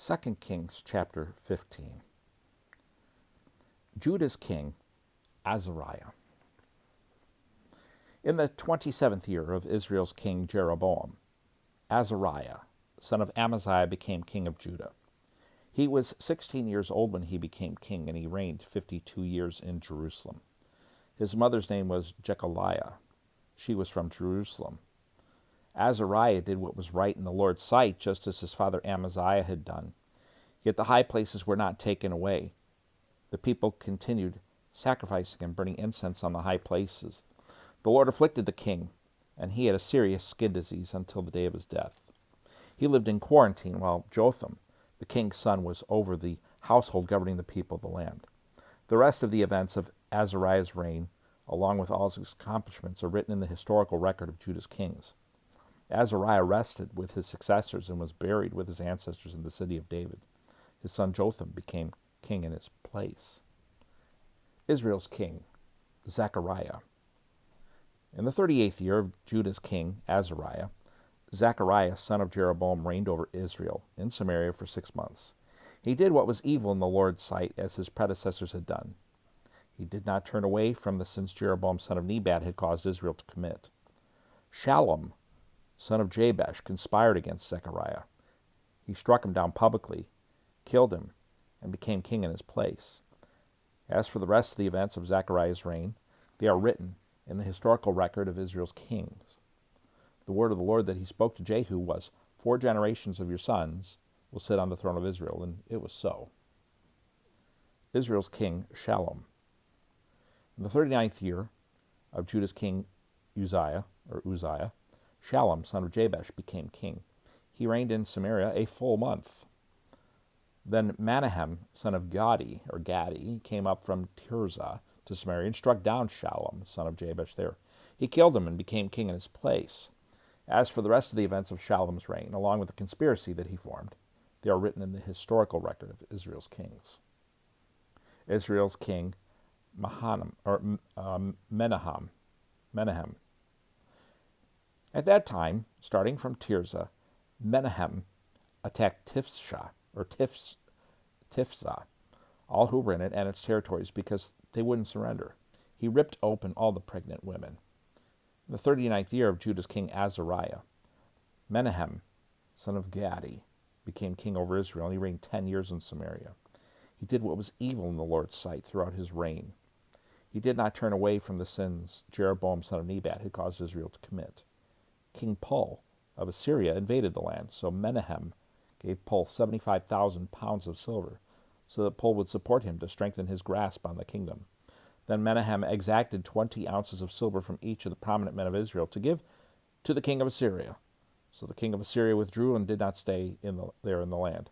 2 Kings chapter 15. Judah's king, Azariah. In the 27th year of Israel's king Jeroboam, Azariah, son of Amaziah, became king of Judah. He was 16 years old when he became king, and he reigned 52 years in Jerusalem. His mother's name was Jechaliah. She was from Jerusalem. Azariah did what was right in the Lord's sight, just as his father Amaziah had done. Yet the high places were not taken away. The people continued sacrificing and burning incense on the high places. The Lord afflicted the king, and he had a serious skin disease until the day of his death. He lived in quarantine while Jotham, the king's son, was over the household governing the people of the land. The rest of the events of Azariah's reign, along with all his accomplishments, are written in the historical record of Judah's kings. Azariah rested with his successors and was buried with his ancestors in the city of David. His son Jotham became king in his place. Israel's king, Zechariah. In the 38th year of Judah's king, Azariah, Zechariah, son of Jeroboam, reigned over Israel in Samaria for 6 months. He did what was evil in the Lord's sight, as his predecessors had done. He did not turn away from the sins Jeroboam, son of Nebat, had caused Israel to commit. Shallum, son of Jabesh, conspired against Zechariah. He struck him down publicly, killed him, and became king in his place. As for the rest of the events of Zechariah's reign, they are written in the historical record of Israel's kings. The word of the Lord that he spoke to Jehu was, 4 generations of your sons will sit on the throne of Israel, and it was so. Israel's king, Shallum. In the 39th year of Judah's king Uzziah, Shallum, son of Jabesh, became king. He reigned in Samaria a full month. Then Menahem, son of Gadi, came up from Tirzah to Samaria and struck down Shallum, son of Jabesh there. He killed him and became king in his place. As for the rest of the events of Shallum's reign, along with the conspiracy that he formed, they are written in the historical record of Israel's kings. Israel's king, Menahem. At that time, starting from Tirzah, Menahem attacked Tifsah, all who were in it, and its territories, because they wouldn't surrender. He ripped open all the pregnant women. In the 39th year of Judah's king Azariah, Menahem, son of Gadi, became king over Israel, and he reigned 10 years in Samaria. He did what was evil in the Lord's sight throughout his reign. He did not turn away from the sins Jeroboam, son of Nebat, had caused Israel to commit. King Pul of Assyria invaded the land, so Menahem gave Pul 75,000 pounds of silver, so that Pul would support him to strengthen his grasp on the kingdom. Then Menahem exacted 20 ounces of silver from each of the prominent men of Israel to give to the king of Assyria. So the king of Assyria withdrew and did not stay there in the land.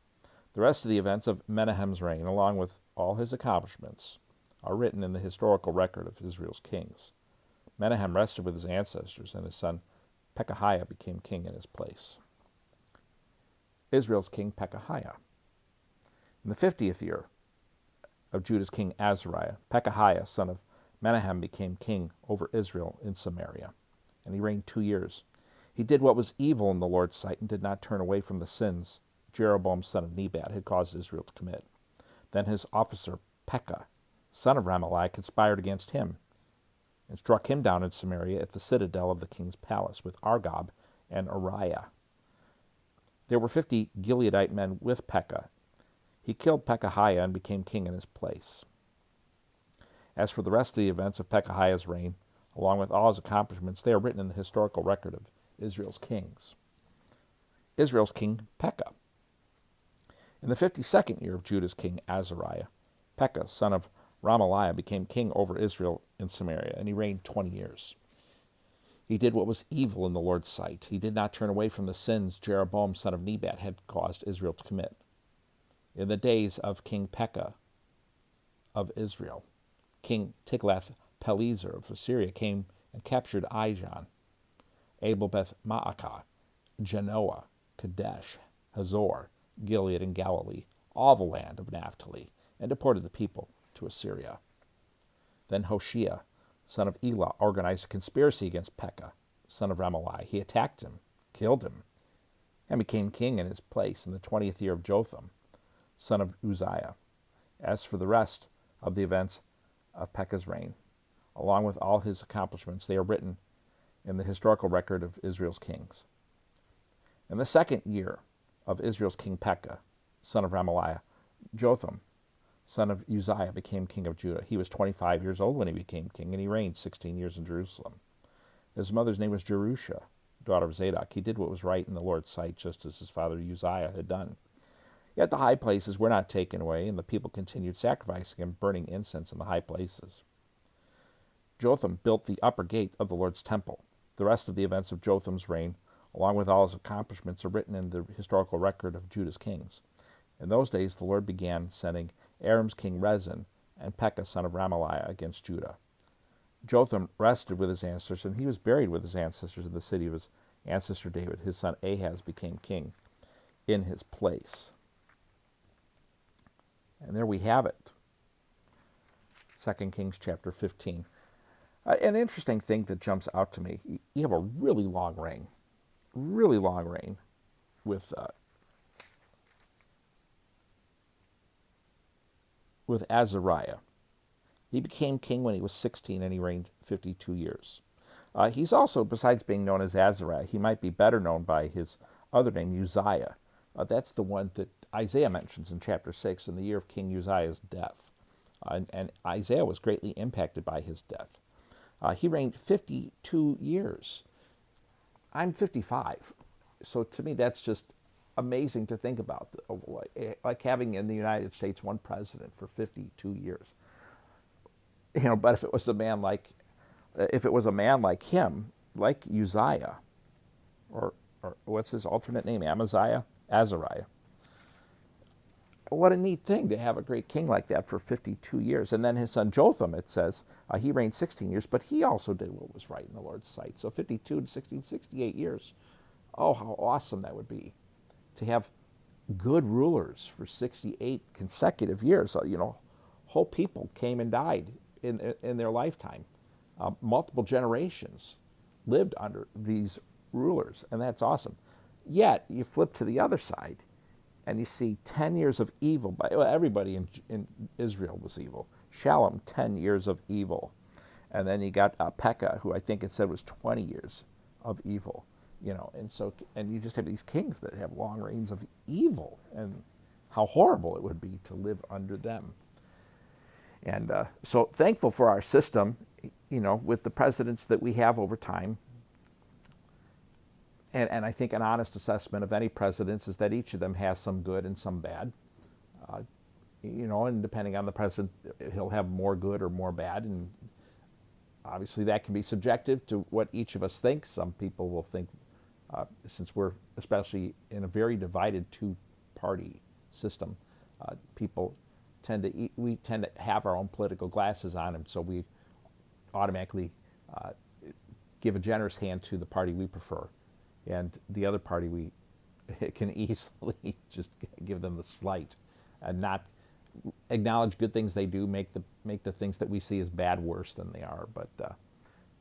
The rest of the events of Menahem's reign, along with all his accomplishments, are written in the historical record of Israel's kings. Menahem rested with his ancestors, and his son Pekahiah became king in his place. Israel's king Pekahiah. In the 50th year of Judah's king Azariah, Pekahiah, son of Menahem, became king over Israel in Samaria, and he reigned 2 years. He did what was evil in the Lord's sight and did not turn away from the sins Jeroboam, son of Nebat, had caused Israel to commit. Then his officer Pekah, son of Ramaliah, conspired against him and struck him down in Samaria at the citadel of the king's palace with Argob and Uriah. There were 50 Gileadite men with Pekah. He killed Pekahiah and became king in his place. As for the rest of the events of Pekahiah's reign, along with all his accomplishments, they are written in the historical record of Israel's kings. Israel's king Pekah. In the 52nd year of Judah's king Azariah, Pekah, son of Ramaliah, became king over Israel in Samaria, and he reigned 20 years. He did what was evil in the Lord's sight. He did not turn away from the sins Jeroboam, son of Nebat, had caused Israel to commit. In the days of King Pekah of Israel, King Tiglath-Pileser of Assyria came and captured Ijon, Abel-Beth-Maacah, Genoa, Kadesh, Hazor, Gilead, and Galilee, all the land of Naphtali, and deported the people to Assyria. Then Hoshea, son of Elah, organized a conspiracy against Pekah, son of Ramaliah. He attacked him, killed him, and became king in his place in the 20th year of Jotham, son of Uzziah. As for the rest of the events of Pekah's reign, along with all his accomplishments, they are written in the historical record of Israel's kings. In the second year of Israel's king Pekah, son of Remaliah, Jotham, son of Uzziah, became king of Judah. He was 25 years old when he became king, and he reigned 16 years in Jerusalem. His mother's name was Jerusha, daughter of Zadok. He did what was right in the Lord's sight, just as his father Uzziah had done. Yet the high places were not taken away, and the people continued sacrificing and burning incense in the high places. Jotham built the upper gate of the Lord's temple. The rest of the events of Jotham's reign, along with all his accomplishments, are written in the historical record of Judah's kings. In those days the Lord began sending Aram's king Rezin and Pekah son of Remaliah against Judah. Jotham rested with his ancestors, and he was buried with his ancestors in the city of his ancestor David. His son Ahaz became king in his place. And there we have it. 2 Kings chapter 15. An interesting thing that jumps out to me, you have a really long reign with Azariah. He became king when he was 16, and he reigned 52 years. He's also, besides being known as Azariah, he might be better known by his other name, Uzziah. That's the one that Isaiah mentions in chapter 6 in the year of King Uzziah's death. And Isaiah was greatly impacted by his death. He reigned 52 years. I'm 55. So to me, that's just amazing to think about. Like having in the United States one president for 52 years. But if it was a man like him, like Uzziah, or what's his alternate name, Azariah. What a neat thing to have a great king like that for 52 years. And then his son Jotham, it says, he reigned 16 years, but he also did what was right in the Lord's sight. So 52 to 16, 68 years. Oh, how awesome that would be to have good rulers for 68 consecutive years. Whole people came and died in their lifetime. Multiple generations lived under these rulers, and that's awesome. Yet, you flip to the other side, and you see 10 years of evil. Everybody in Israel was evil. Shalom, 10 years of evil. And then you got Pekah, who I think it said was 20 years of evil. And you just have these kings that have long reigns of evil, and how horrible it would be to live under them. And so thankful for our system, with the presidents that we have over time. And I think an honest assessment of any presidents is that each of them has some good and some bad. And depending on the president, he'll have more good or more bad. And obviously that can be subjective to what each of us thinks. Some people will think, since we're especially in a very divided two-party system, people tend to have our own political glasses on, and so we automatically give a generous hand to the party we prefer. And the other party, we can easily just give them the slight and not acknowledge good things they do, make the things that we see as bad worse than they are. But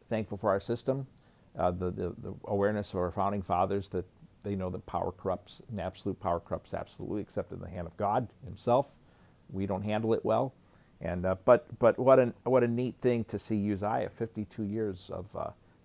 thankful for our system, the awareness of our founding fathers that they know that power corrupts, and absolute power corrupts absolutely, except in the hand of God himself. We don't handle it well. And but what a neat thing to see Uzziah, 52 years of,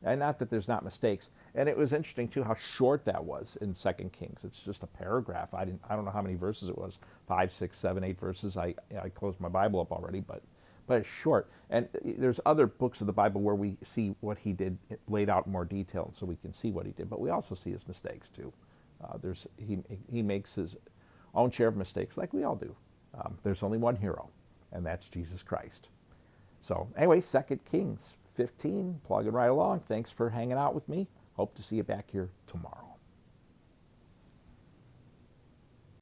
and not that there's not mistakes. And it was interesting too how short that was in 2 Kings. It's just a paragraph. I don't know how many verses it was, 5, 6, 7, 8 verses. I closed my Bible up already, but it's short. And there's other books of the Bible where we see what he did laid out in more detail, so we can see what he did. But we also see his mistakes too. He makes his own share of mistakes, like we all do. There's only one hero, and that's Jesus Christ. So anyway, 2 Kings 15, plugging right along. Thanks for hanging out with me. Hope to see you back here tomorrow.